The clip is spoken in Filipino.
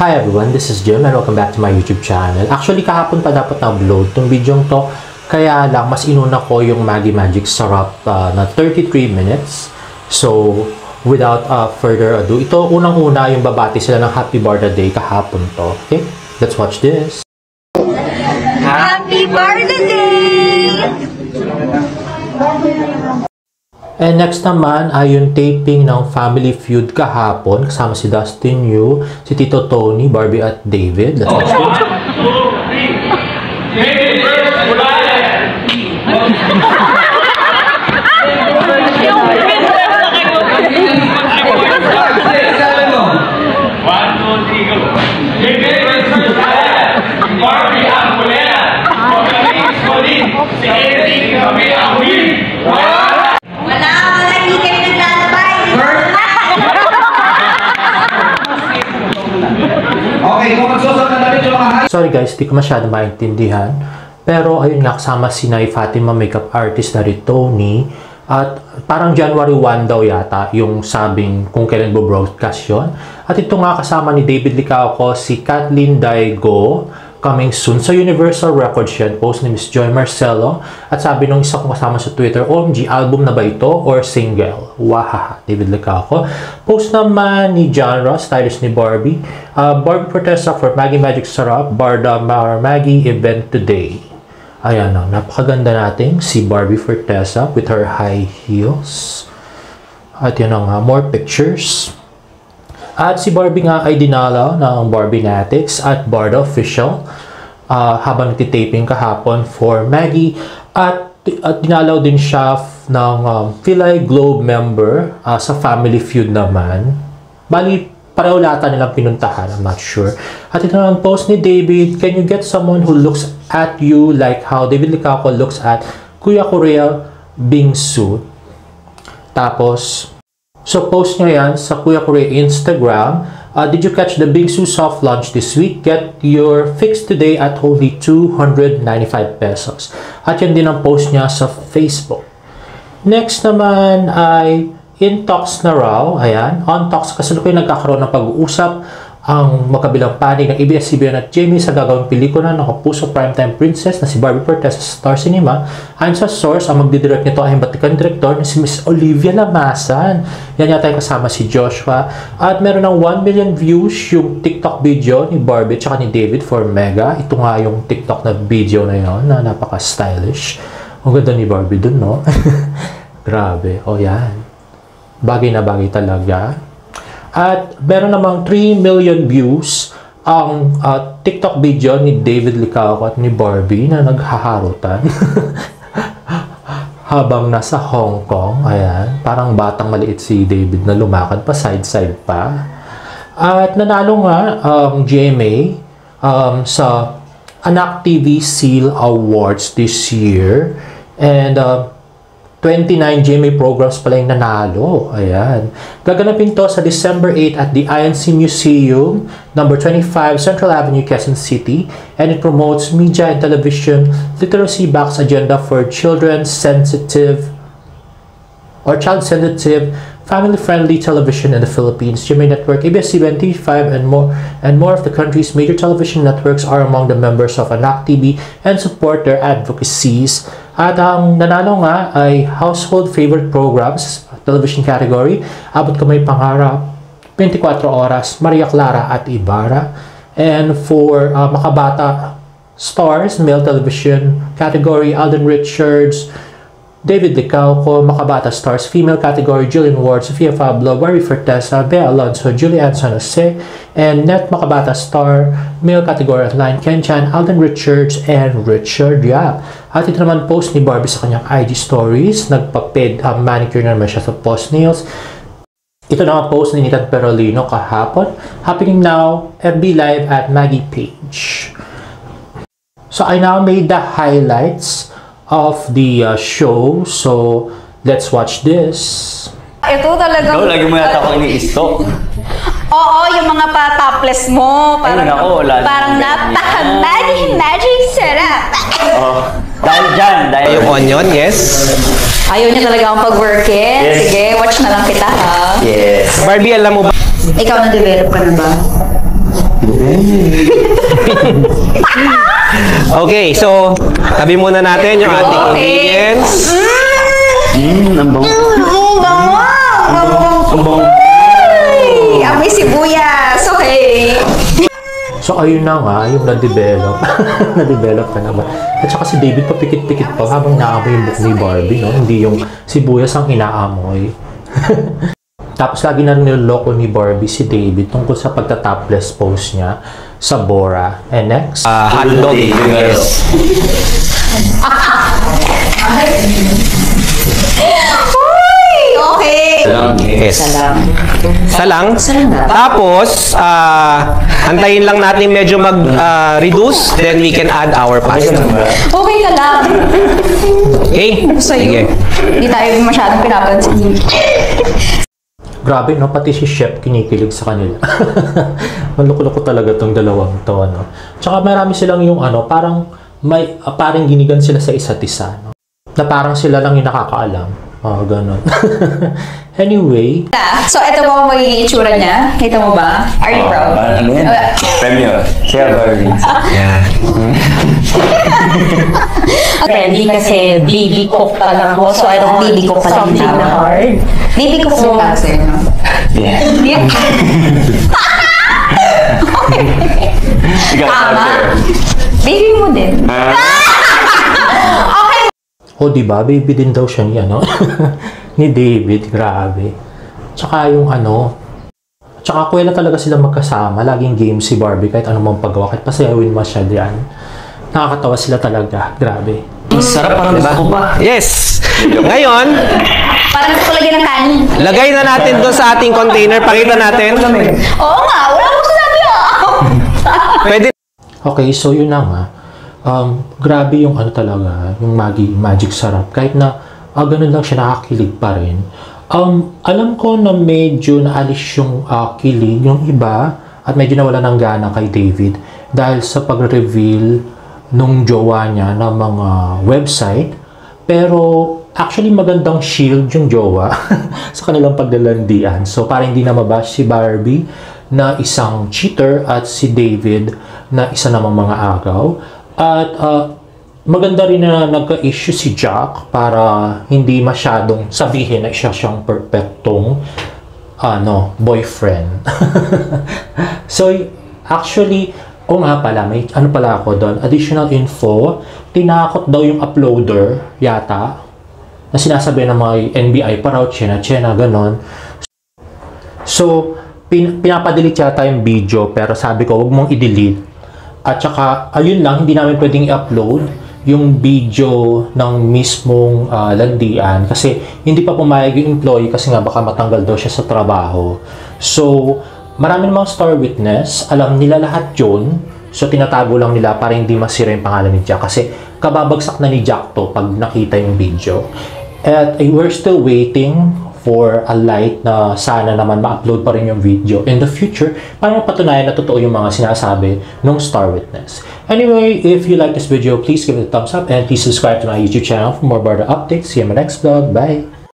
Hi everyone, this is Jim and welcome back to my YouTube channel. Actually, kahapon pa dapat na-upload tong video to, kaya lang mas inuna ko yung Maggi Magic Sarap na 33 minutes. So, without further ado, ito unang-una yung babati sila ng Happy Birthday kahapon to. Okay, let's watch this. Happy Birthday! And next naman ay yung taping ng Family Feud kahapon kasama si Dustin Yu, si Tito Tony, Barbie at David. Let's watch this. Sorry guys, di ko masyado maintindihan. Pero ayun nga, kasama si Nay Fatima, makeup artist na rin Tony. At parang January 1 daw yata yung sabing kung kailan bo-broadcast yun. At ito nga kasama ni David Licauco, si Kathleen Daigo, coming soon sa Universal Records yan, post ni Miss Joy Marcelo. At sabi nung isa kong kasama sa Twitter, OMG, album na ba ito or single? Wahaha, David Licauco. Post naman ni John Ross, stylist ni Barbie. Barbie protesta for Maggi Magic Sarap, Barda Maggi event today. Ayan na, napakaganda natin si Barbie Fortesa with her high heels. At yun nga, more pictures. At si Barbie nga ay dinalaw ng Barbinatics at Barda Official habang nagtitaping kahapon for Maggi. At dinalaw din siya ng Philae Globe member sa Family Feud naman. Bali, pareho lata nilang pinuntahan, I'm not sure. At ito naman post ni David, can you get someone who looks at you like how David Licauco looks at Kuya Korea Bingsu? Tapos, so post niya yan sa Kuya Korea Instagram. Did you catch the Bingsu soft launch this week? Get your fix today at only 295 pesos. At yan din ang post niya sa Facebook. Next naman ay in talks na raw, ayan, on talks, kasalukuyan nagkakaroon ng pag-uusap ang magkabilang panig ng ABS-CBN at Jamie sa gagawing pelikula ng Kapuso Primetime Princess na si Barbie Fortesa sa Star Cinema. Ayon sa source, ang magdidirect nito ay batikan director na si Miss Olivia Lamasan. Yan yata yung kasama si Joshua. At meron ng 1 million views yung TikTok video ni Barbie at ni David for Mega. Ito nga yung TikTok na video na yun na napaka-stylish. Ang ganda ni Barbie dun, no? Grabe. O yan. Bagay na bagay talaga. At meron namang 3 million views ang TikTok video ni David Licauco at ni Barbie na naghaharutan habang nasa Hong Kong. Ayan, parang batang maliit si David na lumakad pa, side-side pa. At nanalo nga GMA sa Anak TV Seal Awards this year. And 29 GMA programs pala yung nanalo. Ayan. Gaganapin to sa December 8 at the INC Museum, number 25, Central Avenue, Quezon City. And it promotes media and television literacy backs agenda for children-sensitive or child-sensitive, family-friendly television in the Philippines. GMA Network, ABS-CBN, TV5, and more of the country's major television networks are among the members of Anak TV and support their advocacies. At ang nanalo nga ay Household Favorite Programs, television category, Abot Kamay Pangarap, 24 Oras, Maria Clara at Ibarra. And for Makabata Stars, male television category, Alden Richards, David Licauco. Makabata Stars female category, Jillian Ward, Sofia Pablo, Barbie Fortesa, Bea Alonso, Julianne San Jose. And Net Makabata Star male category at 9, Ken Chan, Alden Richards, and Richard Yap. At ito naman post ni Barbie sa kanyang IG stories. Nagpa-ped manicure na naman siya sa post nails. Ito na post ni Nitan Perolino kahapon. Happening now, FB Live at Maggie page. So I now made the highlights of the show. So let's watch this. Ito talaga. Ikaw, lagi mo yata ako ini-stalk. Oo, yung mga pa-topless mo. Parang, ayun ako, wala. Parang napaka-magic sarap. Oh, dahil dyan, dahil yung onion, yes. Ayaw niya talaga akong pag-workin. Yes. Sige, watch na lang kita, ha? yes. Barbie, alam mo ba? Ikaw na-develop ka na ba? Okay, so tabi muna natin yung ating ingredients. Ang bango. Ang bango. Ay, amoy sibuyas. Okay. So, ayun na nga, yung na-develop. Na-develop ka naman. At saka si David papikit-pikit pa habang naamoy yung buhok ni Barbie, no? Hindi yung sibuyas ang inaamoy. Tapos, lagi na niloloko ni Barbie si David tungkol sa pagta-topless pose niya sa Bora. And next? Hotdog. Yes. Okay. Yes. Salang. Tapos, antayin lang natin medyo mag-reduce, then we can add our pasta. Okay ka lang. Okay? Sige. Hindi tayo masyadong pinapansin. Grabe, no? Pati si Chef kinikilig sa kanila. Maluko-luko talaga tong dalawang to, no? Tsaka marami silang yung parang ginigan sila sa isa't isa, no? Na parang sila lang yung nakakaalam. Ganun. Anyway. So, ito po ang magiging itsura niya. Kita mo ba? Are you proud? Ano yan? Premio. Siya Barbie. Yeah. Ready kasi baby cook pa lang ako, so I don't want Baby cook pa lang something tama. na hard. Baby ko po kasi, no? Yeah. Yeah. Ikaw, Tama. sir. Baby mo din. O, diba? Baby din daw siya ni, ni David. Grabe. Tsaka yung tsaka kuwela talaga sila magkasama. Laging game si Barbie kahit anong paggawa. Kahit pasayawin mo siya diyan. Nakakatawa sila talaga. Grabe. Sarap parang gusto ko pa. Yes! Ngayon, Parang gusto ko lagyan ng kanin. lagay na natin doon sa ating container. Pakita natin. Oo nga, wala akong sinabi Pwede. Okay, so yun na nga. Grabe yung talaga, yung magic sarap. Kahit na ganun lang siya, nakakilig pa rin. Alam ko na medyo naalis yung kilig, yung iba, at medyo nawala ng gana kay David dahil sa pag-reveal nung jowa niya ng mga website. Pero actually magandang shield yung jowa sa kanilang paglalandian. So parang hindi na mabash si Barbie na isang cheater at si David na isa namang mga agaw. At maganda rin na nagka-issue si Jack para hindi masyadong sabihin na siyang perfectong boyfriend. So actually, nga pala, may pala ako doon, additional info, tinakot daw yung uploader yata na sinasabi ng mga NBI para chena ganon. So pinapadelete yata yung video, pero sabi ko wag mong i-delete. At saka, ayun lang, hindi namin pwedeng i-upload yung video ng mismong landian kasi hindi pa pumayag yung employee kasi nga baka matanggal daw siya sa trabaho. So, marami namang star witness, alam nila lahat yun. So, tinatago lang nila para hindi masira yung pangalan ni Jack kasi kababagsak na ni Jack to pag nakita yung video. At we're still waiting for a light na sana naman ma-upload pa rin yung video in the future para mapatunayan na totoo yung mga sinasabi ng star witness. Anyway, if you like this video, please give it a thumbs up and please subscribe to my YouTube channel for more Barda updates. See you in my next vlog. Bye!